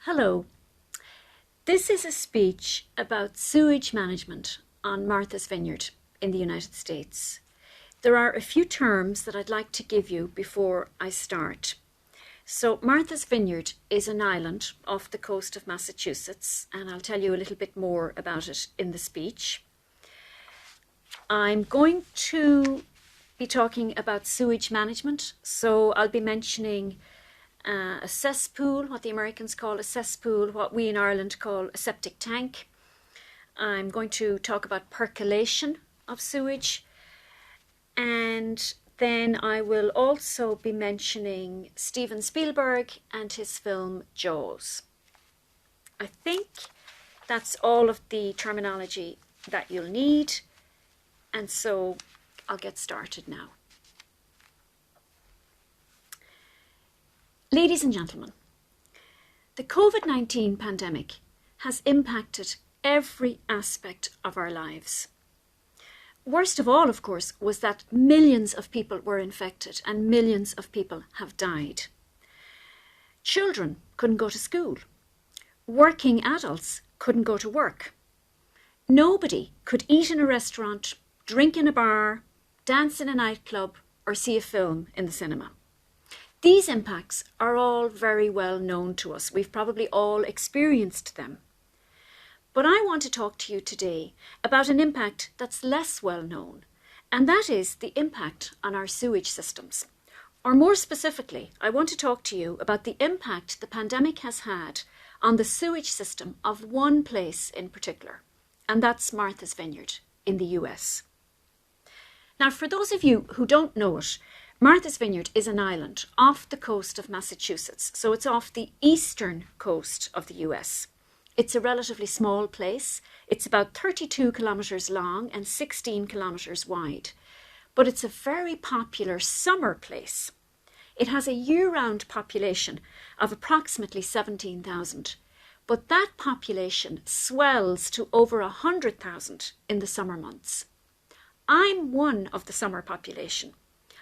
Hello. This is a speech about sewage management on Martha's Vineyard in the United States. There are a few terms that I'd like to give you before I start. So Martha's Vineyard is an island off the coast of Massachusetts, and I'll tell you a little bit more about it in the speech. I'm going to be talking about sewage management, so I'll be mentioning a cesspool, what the Americans call a cesspool, what we in Ireland call a septic tank. I'm going to talk about percolation of sewage, and then I will also be mentioning Steven Spielberg and his film Jaws. I think that's all of the terminology that you'll need, and so I'll get started now. Ladies and gentlemen, the COVID-19 pandemic has impacted every aspect of our lives. Worst of all, of course, was that millions of people were infected and millions of people have died. Children couldn't go to school. Working adults couldn't go to work. Nobody could eat in a restaurant, drink in a bar, dance in a nightclub, or see a film in the cinema. These impacts are all very well known to us. We've probably all experienced them. But I want to talk to you today about an impact that's less well known, and that is the impact on our sewage systems. Or more specifically, I want to talk to you about the impact the pandemic has had on the sewage system of one place in particular, and that's Martha's Vineyard in the US. Now, for those of you who don't know it, Martha's Vineyard is an island off the coast of Massachusetts, so it's off the eastern coast of the US. It's a relatively small place. It's about 32 kilometres long and 16 kilometres wide, but it's a very popular summer place. It has a year-round population of approximately 17,000, but that population swells to over 100,000 in the summer months. I'm one of the summer population.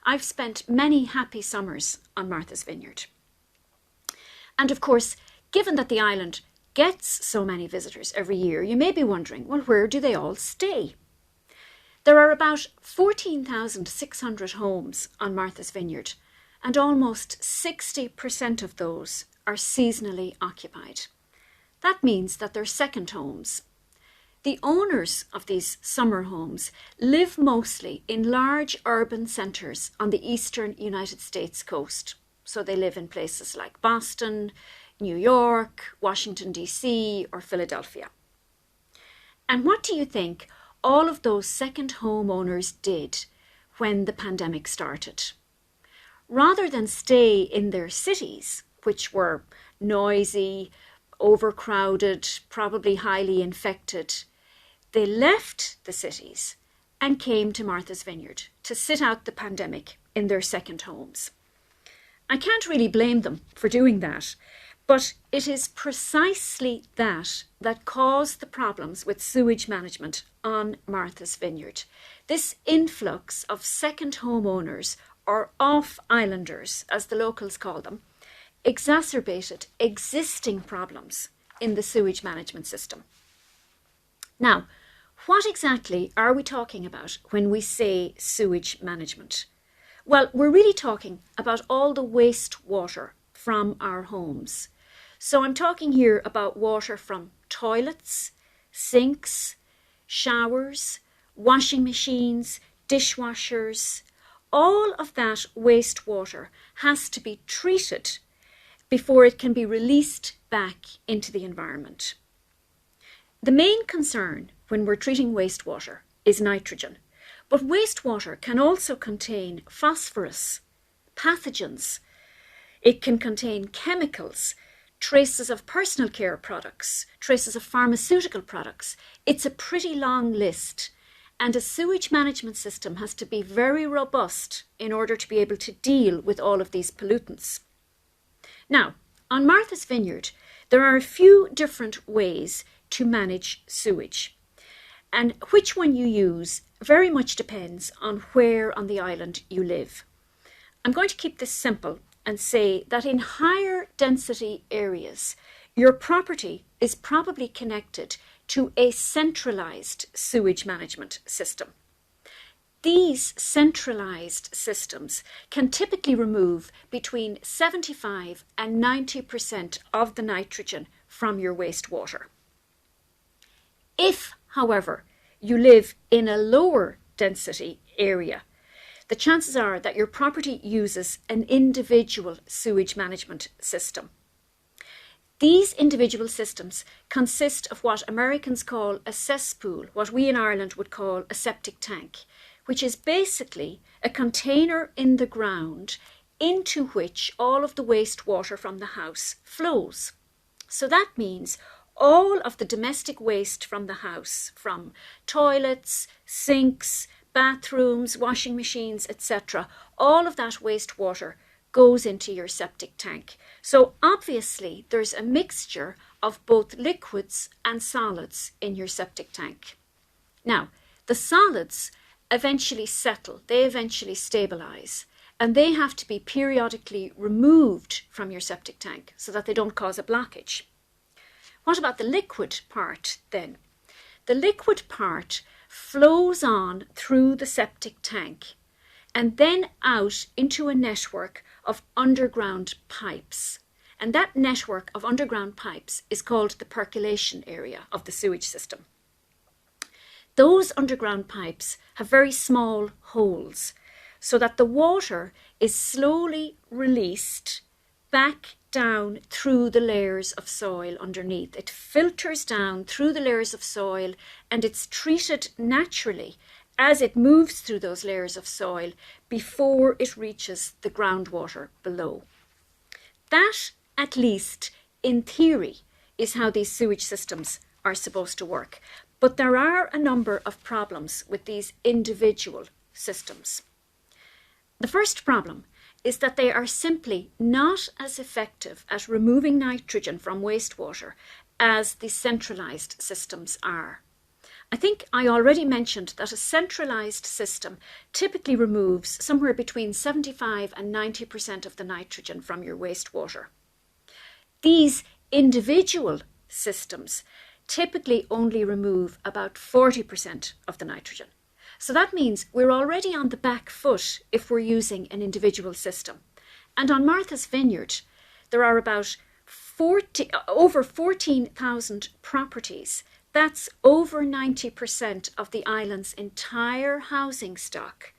I've spent many happy summers on Martha's Vineyard. And of course, given that the island gets so many visitors every year, you may be wondering, well, where do they all stay? There are about 14,600 homes on Martha's Vineyard, and almost 60% of those are seasonally occupied. That means that they're second homes. The owners of these summer homes live mostly in large urban centres on the eastern United States coast. So they live in places like Boston, New York, Washington, D.C., or Philadelphia. And what do you think all of those second homeowners did when the pandemic started? Rather than stay in their cities, which were noisy, overcrowded, probably highly infected, they left the cities and came to Martha's Vineyard to sit out the pandemic in their second homes. I can't really blame them for doing that, but it is precisely that caused the problems with sewage management on Martha's Vineyard. This influx of second homeowners, or off-islanders, as the locals call them, exacerbated existing problems in the sewage management system. Now, what exactly are we talking about when we say sewage management? Well, we're really talking about all the wastewater from our homes. So I'm talking here about water from toilets, sinks, showers, washing machines, dishwashers. All of that wastewater has to be treated before it can be released back into the environment. The main concern when we're treating wastewater is nitrogen, but wastewater can also contain phosphorus, pathogens. It can contain chemicals, traces of personal care products, traces of pharmaceutical products. It's a pretty long list, and a sewage management system has to be very robust in order to be able to deal with all of these pollutants. Now, on Martha's Vineyard, there are a few different ways to manage sewage. And which one you use very much depends on where on the island you live. I'm going to keep this simple and say that in higher density areas, Your property is probably connected to a centralised sewage management system. These centralised systems can typically remove between 75 and 90% of the nitrogen from your wastewater. If, however, you live in a lower density area, the chances are that your property uses an individual sewage management system. These individual systems consist of what Americans call a cesspool, what we in Ireland would call a septic tank, which is basically a container in the ground into which all of the wastewater from the house flows. So that means all of the domestic waste from the house, from toilets, sinks, bathrooms, washing machines, etc., all of that wastewater goes into your septic tank. So obviously there's a mixture of both liquids and solids in your septic tank. Now, the solids eventually settle, they eventually stabilise, and they have to be periodically removed from your septic tank so that they don't cause a blockage. What about the liquid part then? The liquid part flows on through the septic tank and then out into a network of underground pipes. And that network of underground pipes is called the percolation area of the sewage system. Those underground pipes have very small holes so that the water is slowly released back down through the layers of soil underneath. It filters down through the layers of soil and it's treated naturally as it moves through those layers of soil before it reaches the groundwater below. That, at least in theory, is how these sewage systems are supposed to work. But there are a number of problems with these individual systems. The first problem is that they are simply not as effective at removing nitrogen from wastewater as the centralised systems are. I think I already mentioned that a centralised system typically removes somewhere between 75 and 90% of the nitrogen from your wastewater. These individual systems typically only remove about 40% of the nitrogen. So that means we're already on the back foot if we're using an individual system. And on Martha's Vineyard, there are about over 14,000 properties. That's over 90% of the island's entire housing stock.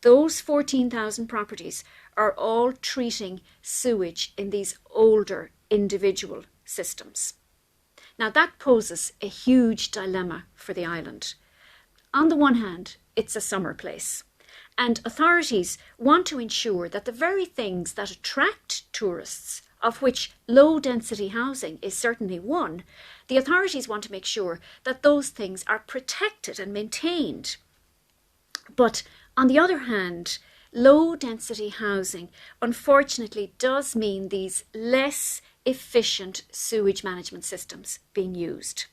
Those 14,000 properties are all treating sewage in these older individual systems. Now that poses a huge dilemma for the island. On the one hand, it's a summer place, and authorities want to ensure that the very things that attract tourists, of which low-density housing is certainly one, the authorities want to make sure that those things are protected and maintained. But on the other hand, low-density housing unfortunately does mean these less efficient sewage management systems being used.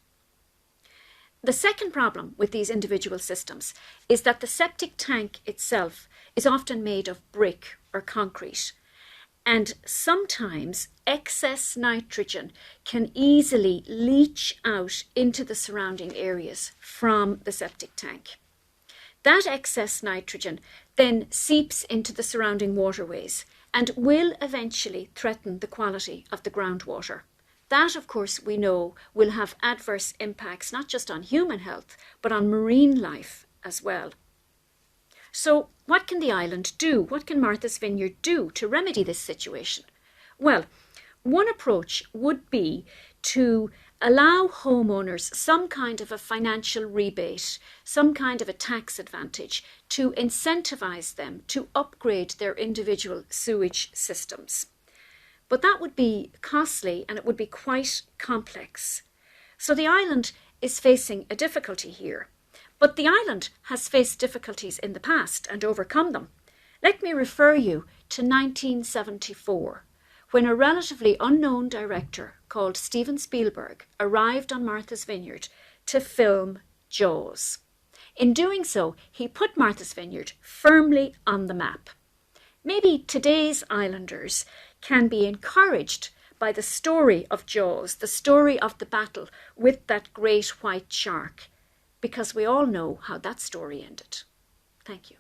The second problem with these individual systems is that the septic tank itself is often made of brick or concrete, and sometimes excess nitrogen can easily leach out into the surrounding areas from the septic tank. That excess nitrogen then seeps into the surrounding waterways and will eventually threaten the quality of the groundwater. That, of course, we know will have adverse impacts not just on human health, but on marine life as well. So what can the island do? What can Martha's Vineyard do to remedy this situation? Well, one approach would be to allow homeowners some kind of a financial rebate, some kind of a tax advantage to incentivise them to upgrade their individual sewage systems. But that would be costly and it would be quite complex. So the island is facing a difficulty here. But the island has faced difficulties in the past and overcome them. Let me refer you to 1974, when a relatively unknown director called Steven Spielberg arrived on Martha's Vineyard to film Jaws. In doing so, he put Martha's Vineyard firmly on the map. Maybe today's islanders can be encouraged by the story of Jaws, the story of the battle with that great white shark, because we all know how that story ended. Thank you.